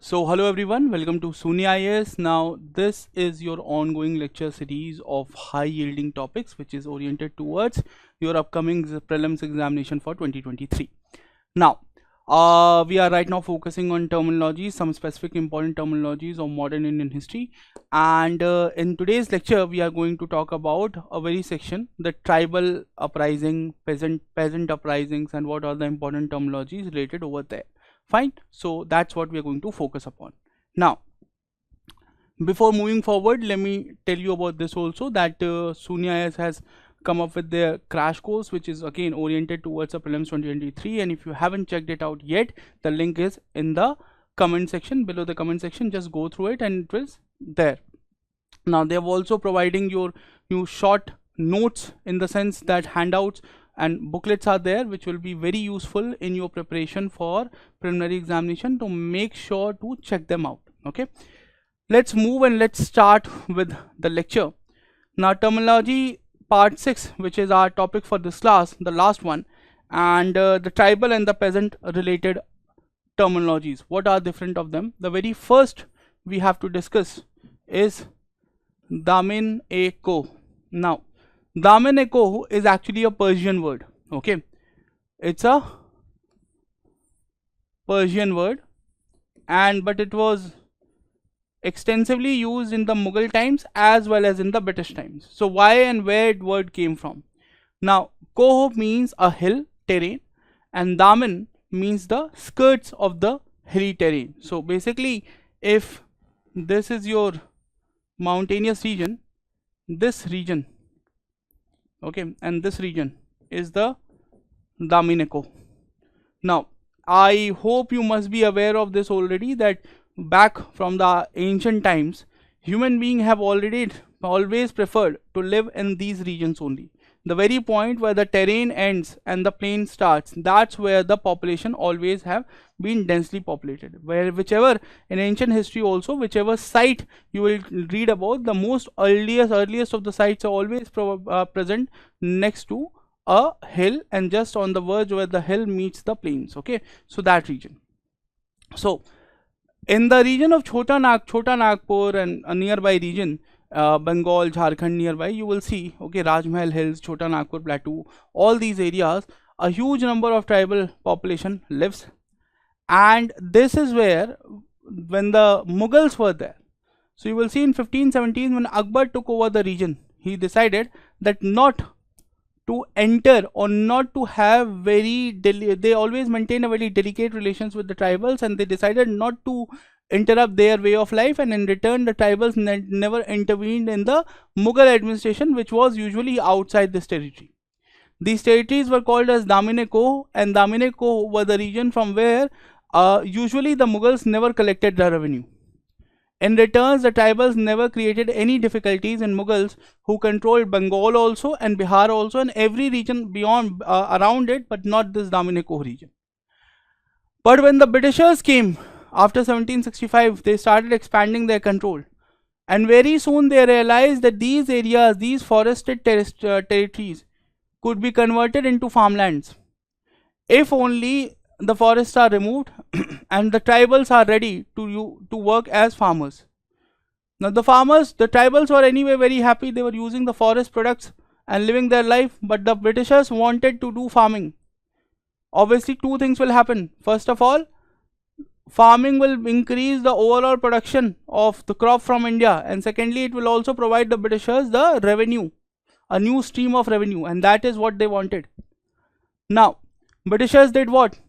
So hello everyone, welcome to Sunya IAS. Now this is your ongoing lecture series of high yielding topics which is oriented towards your upcoming prelims examination for 2023. Now we are right now focusing on terminologies, some specific important terminologies of modern Indian history, and in today's lecture we are going to talk about a very section, the tribal uprising, peasant uprisings, and what are the important terminologies related over there. Fine, so that's what we are going to focus upon. Now before moving forward, let me tell you about this also, that Sunya IAS has come up with their crash course which is again oriented towards the prelims 2023, and if you haven't checked it out yet, the link is in the comment section, below the comment section. Just go through it and it was there. Now they are also providing your new short notes, in the sense that handouts and booklets are there which will be very useful in your preparation for preliminary examination, to make sure to check them out. Okay, let's move and let's start with the lecture. Now terminology part 6, which is our topic for this class, the last one, and the tribal and the peasant related terminologies, what are different of them. The very first we have to discuss is Damin-e-Koh. Now Damin-e-Koh is actually a Persian word. Okay, it's a Persian word, and but it was extensively used in the Mughal times as well as in the British times. So why and where the word came from? Now Koh means a hill terrain, and Daman means the skirts of the hilly terrain. So basically, if this is your mountainous region, this region, okay, and this region is the Damin-e-Koh. Now I hope you must be aware of this already, that back from the ancient times, human beings have always preferred to live in these regions only. The very point where the terrain ends and the plain starts, that's where the population always have been densely populated. Where whichever in ancient history also, whichever site you will read about, the most earliest of the sites are always present next to a hill and just on the verge where the hill meets the plains. Okay, so that region. So in the region of Chota Nagpur and a nearby region, Bengal, Jharkhand nearby, you will see, okay, Rajmahal Hills, Chota Nagpur Plateau, all these areas, a huge number of tribal population lives, and this is where, when the Mughals were there, so you will see in 1517 when Akbar took over the region, he decided that not to enter or not to have they always maintain a very delicate relations with the tribals, and they decided not to interrupt their way of life, and in return the tribals never intervened in the Mughal administration, which was usually outside this territory. These territories were called as Damin-e-Koh, and Damin-e-Koh were the region from where usually the Mughals never collected the revenue. In return, the tribals never created any difficulties in Mughals, who controlled Bengal also and Bihar also, and every region beyond around it, but not this Damin-e-Koh region. But when the Britishers came after 1765, they started expanding their control, and very soon they realized that these areas, these forested territories, could be converted into farmlands if only the forests are removed and the tribals are ready to work as farmers. Now the tribals were anyway very happy, they were using the forest products and living their life, but the Britishers wanted to do farming. Obviously two things will happen. First of all, farming will increase the overall production of the crop from India, and secondly, it will also provide the Britishers the revenue, a new stream of revenue, and that is what they wanted. Now Britishers did what?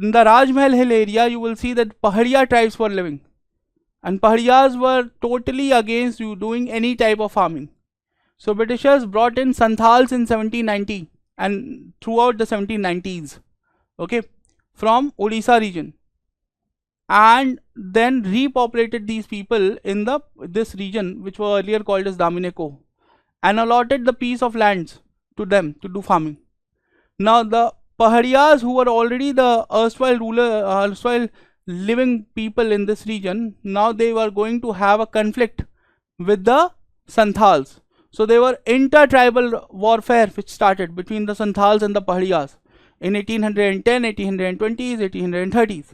In the Rajmahal Hill area, you will see that Pahadiya tribes were living, and Pahadiyas were totally against you doing any type of farming. So Britishers brought in Santhals in 1790 and throughout the 1790s, okay, from Odisha region, and then repopulated these people in this region which were earlier called as Damin-e-Koh, and allotted the piece of lands to them to do farming. Now the Pahadiyas, who were already the erstwhile living people in this region, now they were going to have a conflict with the Santhals. So they were inter-tribal warfare which started between the Santhals and the Pahadiyas in 1810, 1820s, 1830s.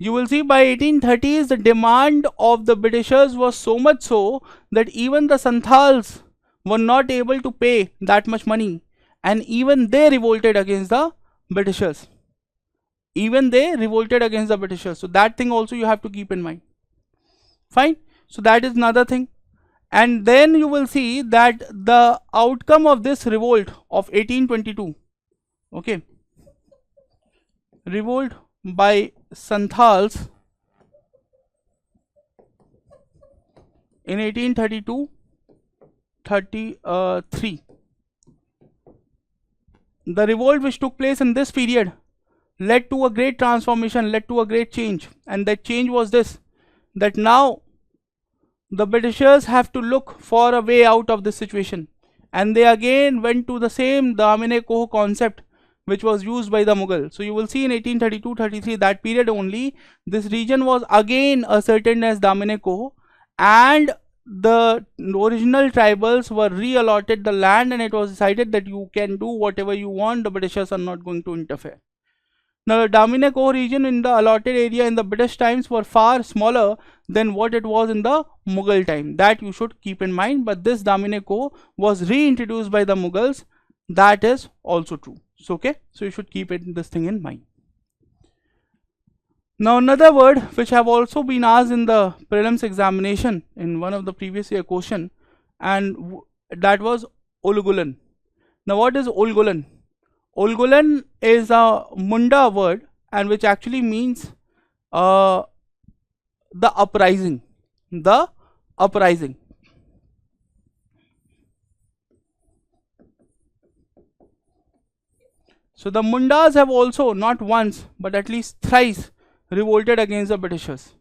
You will see by 1830s the demand of the Britishers was so much so that even the Santhals were not able to pay that much money, and even they revolted against the Britishers. Even they revolted against the Britishers. So that thing also you have to keep in mind. Fine. So that is another thing. And then you will see that the outcome of this revolt of 1822, okay, revolt by Santhals in 1832-33, the revolt which took place in this period led to a great transformation, led to a great change, and that change was this, that now the Britishers have to look for a way out of this situation, and they again went to the same Damine Koh concept which was used by the Mughal. So you will see in 1832-33, that period only, this region was again ascertained as Damine Koh, and the original tribals were re-allotted the land, and it was decided that you can do whatever you want, the Britishers are not going to interfere. Now the Damine Koh region in the allotted area in the British times were far smaller than what it was in the Mughal time. That you should keep in mind, but this Damine Koh was reintroduced by the Mughals. That is also true. So okay, so you should keep this thing in mind. Now another word which have also been asked in the prelims examination in one of the previous year question, and that was Ulgulan. Now what is Ulgulan? Ulgulan is a Munda word, and which actually means the uprising. The uprising. So the Mundas have also not once but at least thrice revolted against the Britishers.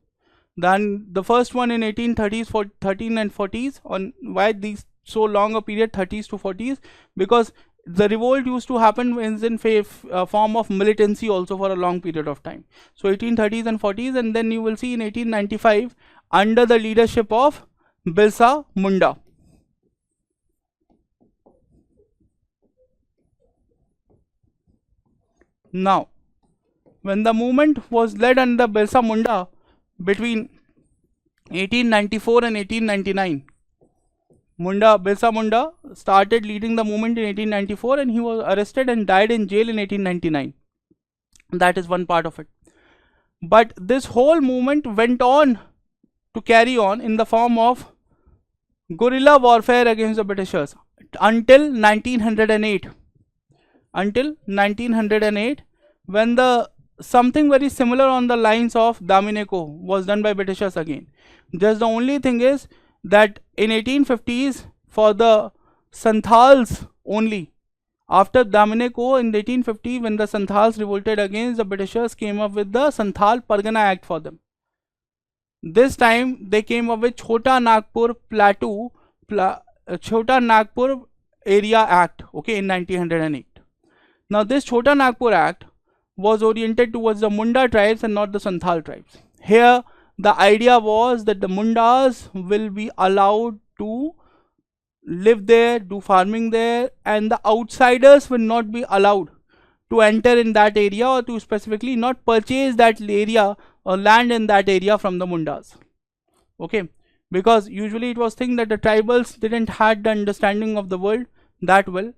Then the first one in 1830s, 13 and 40s. On why these so long a period, 30s to 40s? Because the revolt used to happen in form of militancy also for a long period of time. So 1830s and 40s, and then you will see in 1895 under the leadership of Birsa Munda. Now, when the movement was led under Birsa Munda between 1894 and 1899, Birsa Munda started leading the movement in 1894, and he was arrested and died in jail in 1899. That is one part of it. But this whole movement went on to carry on in the form of guerrilla warfare against the Britishers until 1908. Until 1908, when the something very similar on the lines of Damine Koh was done by Britishers again. Just the only thing is that in 1850s for the Santhals only, after Damine Koh in 1850, when the Santhals revolted against the Britishers, came up with the Santhal Pargana Act for them. This time they came up with Chota Nagpur Plateau, Chota Nagpur Area Act, okay, in 1908. Now this Chota Nagpur Act was oriented towards the Munda tribes and not the Santhal tribes. Here the idea was that the Mundas will be allowed to live there, do farming there, and the outsiders will not be allowed to enter in that area, or to specifically not purchase that area or land in that area from the Mundas. Okay, because usually it was thing that the tribals didn't had the understanding of the world that well,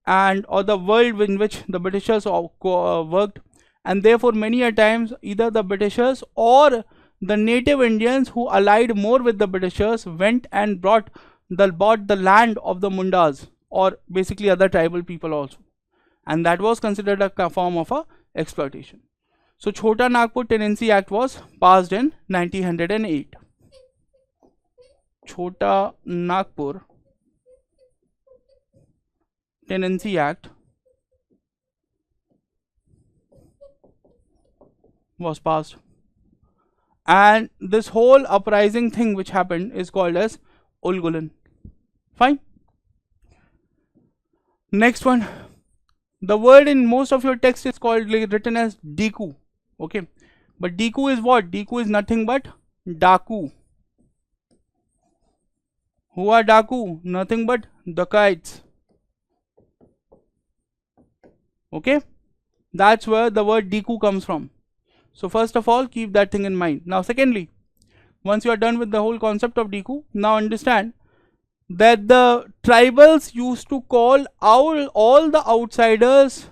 and or the world in which the Britishers worked, and therefore many a times either the Britishers or the native Indians who allied more with the Britishers went and bought the land of the Mundas, or basically other tribal people also, and that was considered a form of a exploitation. So Chota Nagpur Tenancy Act was passed in 1908. Chota Nagpur Tenancy Act was passed, and this whole uprising thing which happened is called as Ulgulan. Fine. Next one, the word in most of your text is called written as Deku. Okay, but Deku is what? Deku is nothing but Daku. Who are Daku? Nothing but dacoits. Okay, that's where the word Deku comes from. So first of all, keep that thing in mind. Now secondly, once you are done with the whole concept of Deku, now understand that the tribals used to call all the outsiders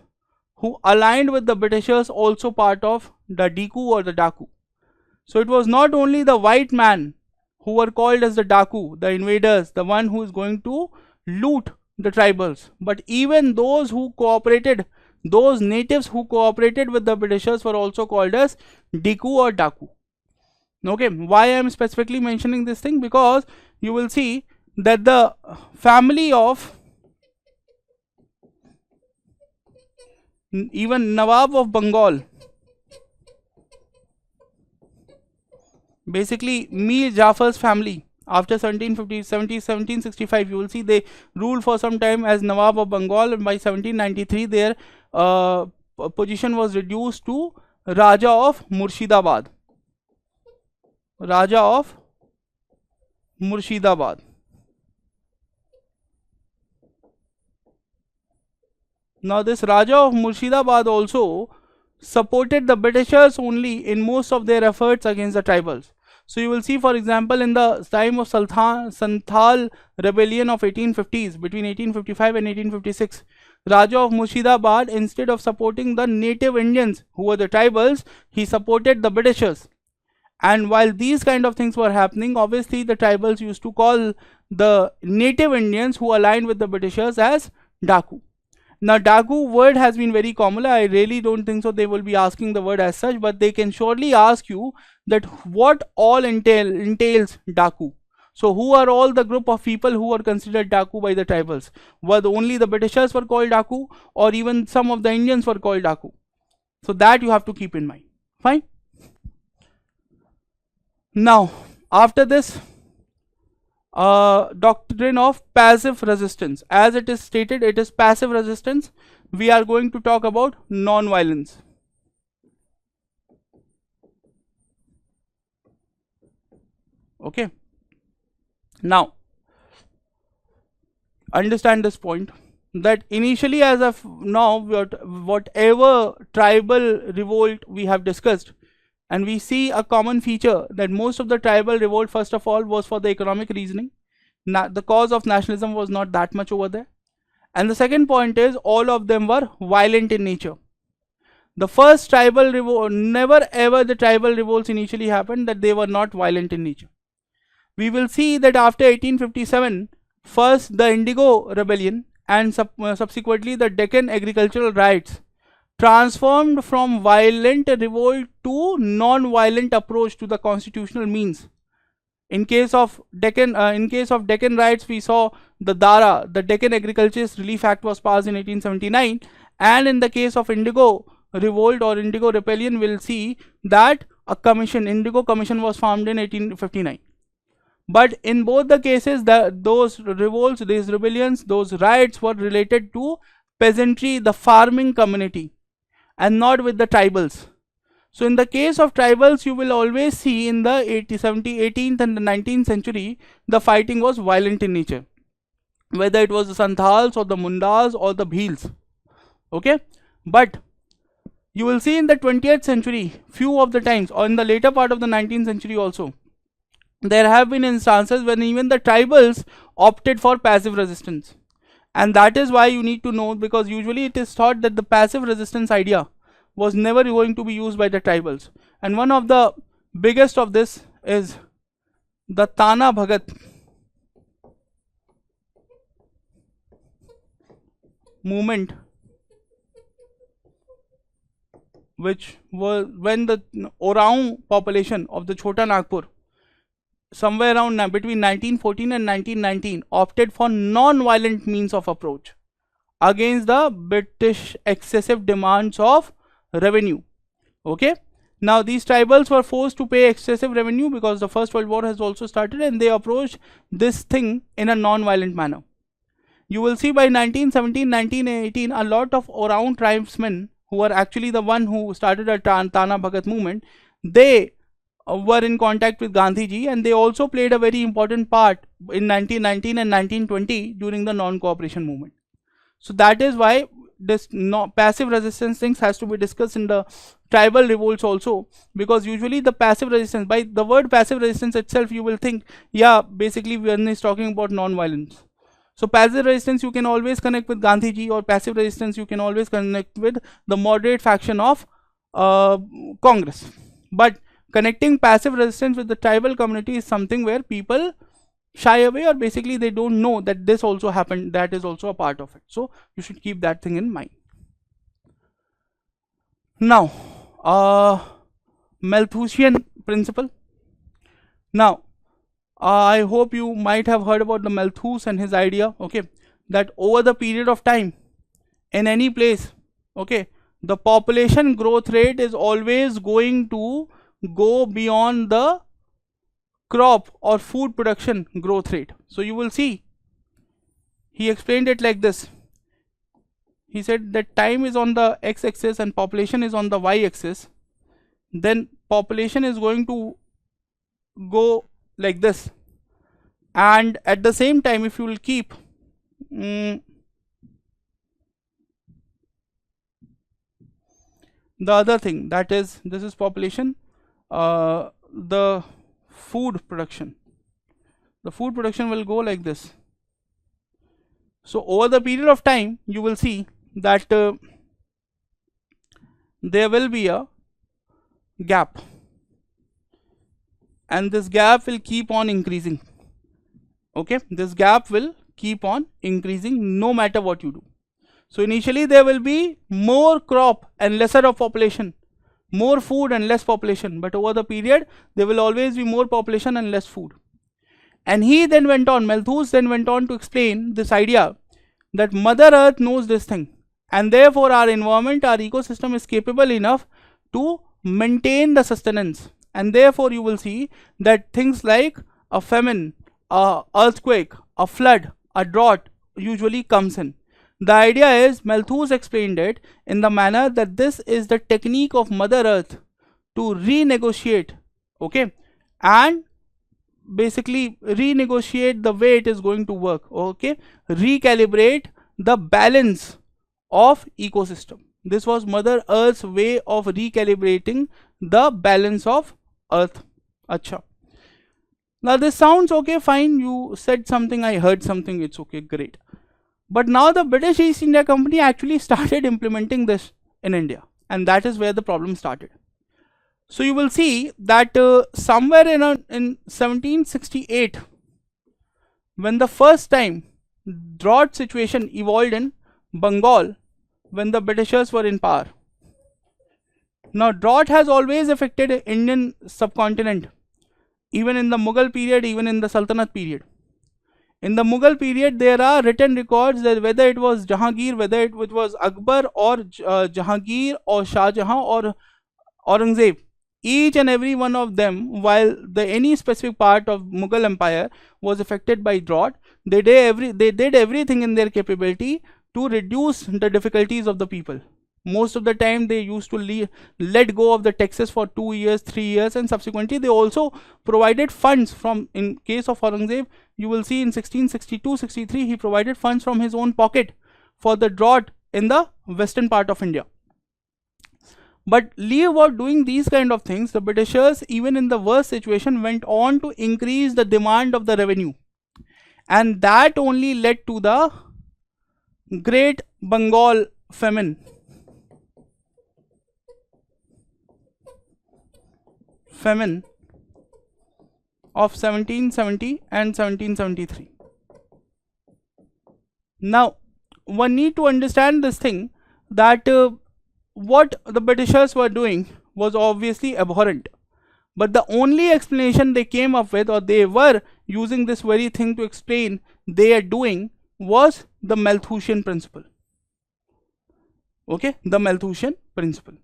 who aligned with the Britishers also part of the Deku or the Daku. So it was not only the white man who were called as the Daku, the invaders, the one who is going to loot the tribals, but even those who cooperated, those natives who cooperated with the Britishers were also called as Deku or Daku. Okay, why I am specifically mentioning this thing? Because you will see that the family of even Nawab of Bengal, basically Mir Jafar's family, after 1765, you will see they ruled for some time as Nawab of Bengal, and by 1793 their position was reduced to Raja of Murshidabad. Raja of Murshidabad. Now this Raja of Murshidabad also supported the Britishers only in most of their efforts against the tribals. So you will see, for example, in the time of Santhal rebellion of 1850s, between 1855 and 1856, Raja of Murshidabad, instead of supporting the native Indians who were the tribals, he supported the Britishers. And while these kind of things were happening, obviously the tribals used to call the native Indians who aligned with the Britishers as Daku. Now Daku word has been very common. I really don't think so they will be asking the word as such, but they can surely ask you that what all entails Daku. So who are all the group of people who are considered Daku by the tribals? Were only the Britishers were called Daku, or even some of the Indians were called Daku? So that you have to keep in mind. Fine. Now after this, doctrine of passive resistance, as it is stated, it is passive resistance. We are going to talk about non-violence. Okay, now understand this point, that initially, as of now, whatever tribal revolt we have discussed, and we see a common feature that most of the tribal revolt, first of all, was for the economic reasoning. The cause of nationalism was not that much over there. And the second point is, all of them were violent in nature. The first tribal revolt, never ever the tribal revolts initially happened that they were not violent in nature. We will see that after 1857, first the Indigo Rebellion and subsequently the Deccan agricultural riots transformed from violent revolt to non-violent approach to the constitutional means. In case of Deccan riots, we saw the DARA, the Deccan Agriculturist Relief Act, was passed in 1879, and in the case of Indigo revolt or Indigo rebellion, we'll see that a commission, Indigo Commission, was formed in 1859. But in both the cases, those revolts, these rebellions, those riots were related to peasantry, the farming community, and not with the tribals. So in the case of tribals, you will always see in the 18th and the 19th century, the fighting was violent in nature, whether it was the Santhals or the Mundas or the Bhils. Okay, but you will see in the 20th century, few of the times, or in the later part of the 19th century also, there have been instances when even the tribals opted for passive resistance. And that is why you need to know, because usually it is thought that the passive resistance idea was never going to be used by the tribals. And one of the biggest of this is the Tana Bhagat movement, which was when the Oraon population of the Chota Nagpur, somewhere around between 1914 and 1919, opted for non-violent means of approach against the British excessive demands of revenue. Okay, now these tribals were forced to pay excessive revenue because the First World War has also started, and they approached this thing in a non-violent manner. You will see by 1917, 1918, a lot of Oraon tribesmen, who were actually the one who started a Tana Bhagat movement, they were in contact with Gandhiji, and they also played a very important part in 1919 and 1920 during the non-cooperation movement. So that is why this passive resistance things has to be discussed in the tribal revolts also, because usually the passive resistance, by the word passive resistance itself you will think, yeah, basically one is talking about non-violence. So passive resistance you can always connect with Gandhiji, or passive resistance you can always connect with the moderate faction of Congress. But connecting passive resistance with the tribal community is something where people shy away, or basically they don't know that this also happened, that is also a part of it. So you should keep that thing in mind. Now Malthusian principle. Now I hope you might have heard about the Malthus and his idea, okay, that over the period of time in any place, okay, the population growth rate is always going to go beyond the crop or food production growth rate. So you will see, he explained it like this. He said that time is on the x-axis and population is on the y-axis. Then population is going to go like this, and at the same time if you will keep the other thing, that is, this is population, the food production will go like this. So over the period of time you will see that there will be a gap, and this gap will keep on increasing, okay, this gap will keep on increasing no matter what you do. So initially there will be more crop and lesser of population, more food and less population, but over the period there will always be more population and less food. And he then went on, Malthus then went on to explain this idea that Mother Earth knows this thing, and therefore our environment, our ecosystem is capable enough to maintain the sustenance, and therefore you will see that things like a famine, a earthquake, a flood, a drought usually comes in. The idea is, Malthus explained it in the manner that this is the technique of Mother Earth to renegotiate, okay, and basically renegotiate the way it is going to work, okay, recalibrate the balance of ecosystem. This was Mother Earth's way of recalibrating the balance of Earth. Acha. Now this sounds okay, fine, you said something, I heard something, it's okay, great. But now the British East India Company actually started implementing this in India, and that is where the problem started. So you will see that somewhere in 1768, when the first time drought situation evolved in Bengal, when the Britishers were in power. Now drought has always affected Indian subcontinent, even in the Mughal period, even in the Sultanate period. In the Mughal period, there are written records that whether it was Jahangir, whether it was Akbar or Jahangir or Shah Jahan or Aurangzeb, each and every one of them, while any specific part of Mughal Empire was affected by drought, they did everything in their capability to reduce the difficulties of the people. Most of the time they used to let go of the taxes for 2 years, 3 years, and subsequently they also provided funds from, in case of Aurangzeb, you will see in 1662-63 he provided funds from his own pocket for the drought in the western part of India. But leave about doing these kind of things, the Britishers, even in the worst situation, went on to increase the demand of the revenue, and that only led to the Great Bengal famine. Of 1770 and 1773. Now one need to understand this thing, that what the Britishers were doing was obviously abhorrent, but the only explanation they came up with, or they were using this very thing to explain they are doing, was the Malthusian principle. Okay, the Malthusian principle.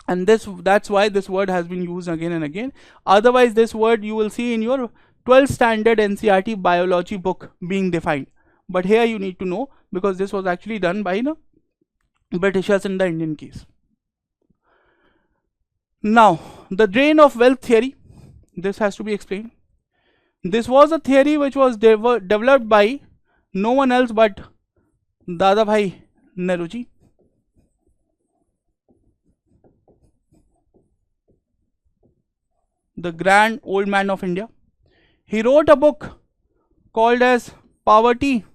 And that's why this word has been used again and again. Otherwise this word you will see in your 12th standard NCERT biology book being defined, but here you need to know, because this was actually done by the Britishers in the Indian case. Now the drain of wealth theory, this has to be explained. This was a theory which was developed by no one else but Dada Bhai Nehruji. The grand old man of India. He wrote a book called as Poverty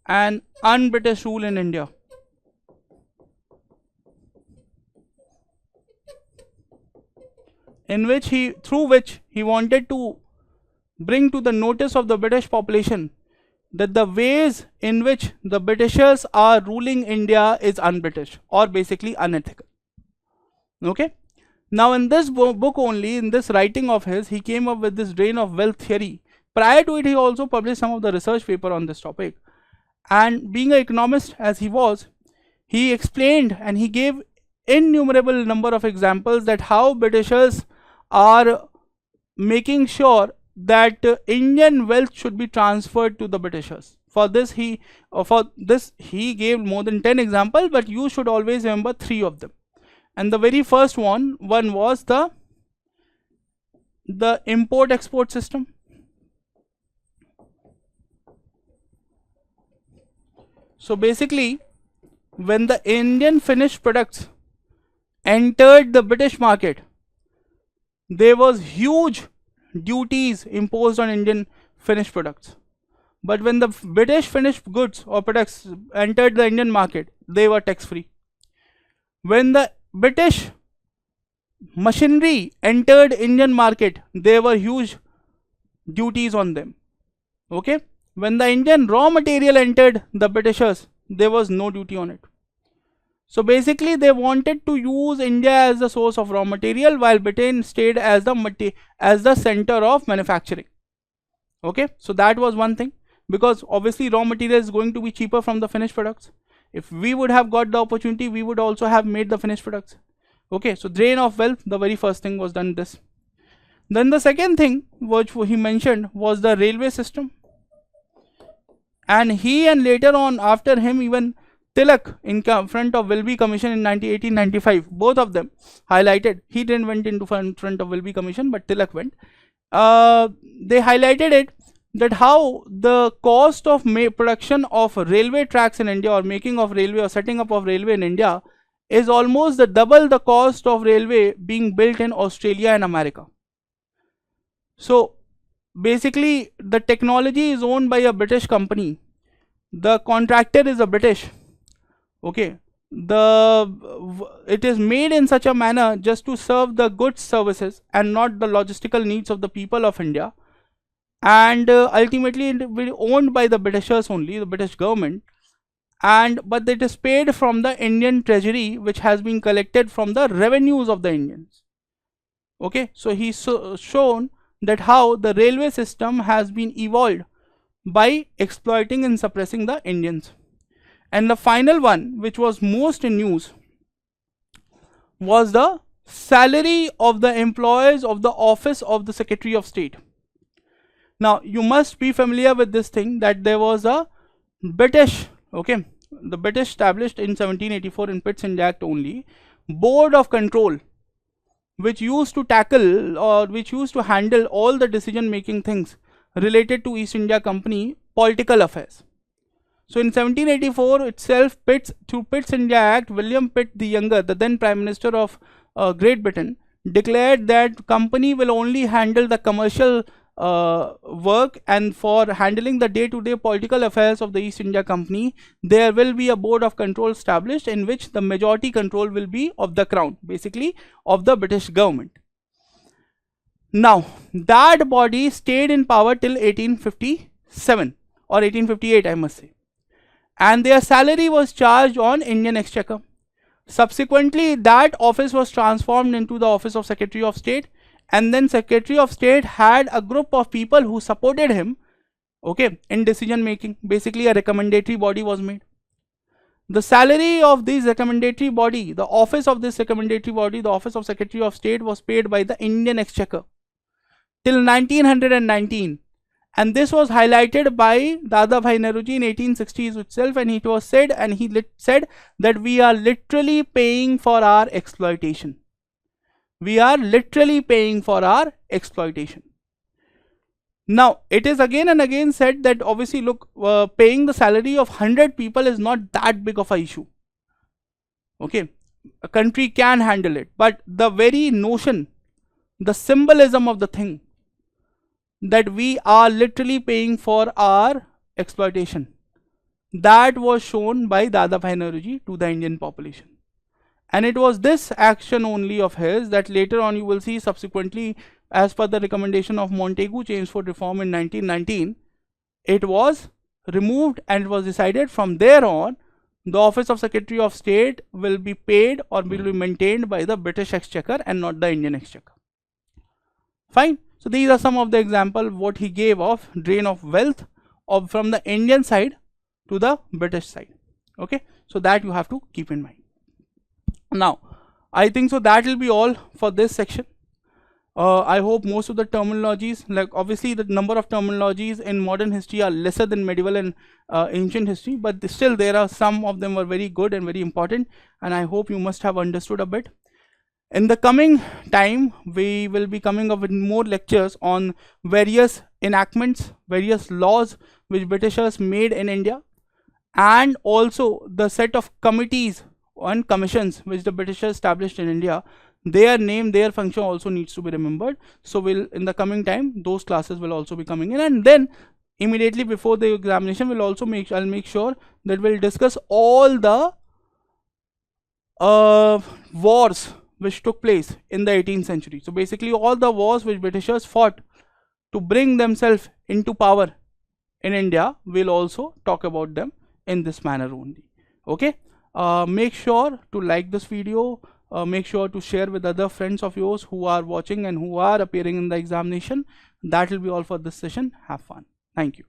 and Un-British Rule in India. Through which he wanted to bring to the notice of the British population that the ways in which the Britishers are ruling India is un-British or basically unethical. Okay. Now in this book only, in this writing of his, he came up with this drain of wealth theory. Prior to it, he also published some of the research paper on this topic. And being an economist as he was, he explained and he gave innumerable number of examples that how Britishers are making sure that Indian wealth should be transferred to the Britishers. For this he gave more than 10 examples, but you should always remember 3 of them. And the very first one was the import-export system. So basically, when the Indian finished products entered the British market, there was huge duties imposed on Indian finished products. But when the British finished goods or products entered the Indian market, they were tax-free. When the British machinery entered Indian market, there were huge duties on them. Okay. When the Indian raw material entered the Britishers, there was no duty on it. So basically they wanted to use India as the source of raw material, while Britain stayed as the center of manufacturing. Okay, so that was one thing, because obviously raw material is going to be cheaper from the finished products. If we would have got the opportunity, we would also have made the finished products. Okay, so drain of wealth, the very first thing was done this. Then the second thing which he mentioned was the railway system. And he, and later on after him, even Tilak in front of Wilby Commission in 1895, both of them highlighted. He didn't went into front of Wilby Commission, but Tilak went. They highlighted it that how the cost of production of railway tracks in India, or making of railway or setting up of railway in India, is almost the double the cost of railway being built in Australia and America. So basically the technology is owned by a British company. The contractor is a British. Okay, it is made in such a manner just to serve the goods services and not the logistical needs of the people of India. And ultimately it will be owned by the Britishers only, the British government. But it is paid from the Indian treasury, which has been collected from the revenues of the Indians. Okay, so he's shown that how the railway system has been evolved by exploiting and suppressing the Indians. And the final one, which was most in news, was the salary of the employees of the office of the Secretary of State. Now you must be familiar with this thing, that there was a British, okay, the British established in 1784 in Pitt's India Act only, board of control, which used to tackle, or which used to handle all the decision making things related to East India Company political affairs. So in 1784 itself, through Pitt's India Act, William Pitt the Younger, the then Prime Minister of Great Britain, declared that company will only handle the commercial work, and for handling the day-to-day political affairs of the East India Company, there will be a board of control established, in which the majority control will be of the Crown, basically of the British government. Now that body stayed in power till 1857 or 1858, I must say, and their salary was charged on Indian Exchequer. Subsequently, that office was transformed into the office of Secretary of State, and then Secretary of State had a group of people who supported him, okay, in decision making. Basically a recommendatory body was made. The salary of this recommendatory body, the office of this recommendatory body, the office of Secretary of State, was paid by the Indian Exchequer till 1919. And this was highlighted by Dadabhai Nehruji in 1860s itself, and it was said, and he said that we are literally paying for our exploitation. We are literally paying for our exploitation. Now, it is again and again said that obviously, look, paying the salary of 100 people is not that big of a issue. Okay, a country can handle it, but the very notion, the symbolism of the thing, that we are literally paying for our exploitation, that was shown by Dada Bhai Nauroji to the Indian population. And it was this action only of his that later on you will see subsequently, as per the recommendation of Montagu, changed for reform in 1919, it was removed, and it was decided from there on the office of Secretary of State will be paid or will be maintained by the British Exchequer and not the Indian Exchequer. Fine. So these are some of the examples what he gave of drain of wealth of from the Indian side to the British side. Okay, so that you have to keep in mind. Now, I think so that will be all for this section. I hope most of the terminologies, like obviously the number of terminologies in modern history are lesser than medieval and ancient history, but still there are some of them are very good and very important, and I hope you must have understood a bit. In the coming time, we will be coming up with more lectures on various enactments, various laws which Britishers made in India, and also the set of committees and commissions which the Britishers established in India. Their name, their function also needs to be remembered. So we'll, in the coming time, those classes will also be coming in, and then immediately before the examination, we'll also I'll make sure that we'll discuss all the wars which took place in the 18th century. So basically all the wars which Britishers fought to bring themselves into power in India, we'll also talk about them in this manner only. Okay, make sure to like this video, make sure to share with other friends of yours who are watching and who are appearing in the examination. That will be all for this session. Have fun. Thank you.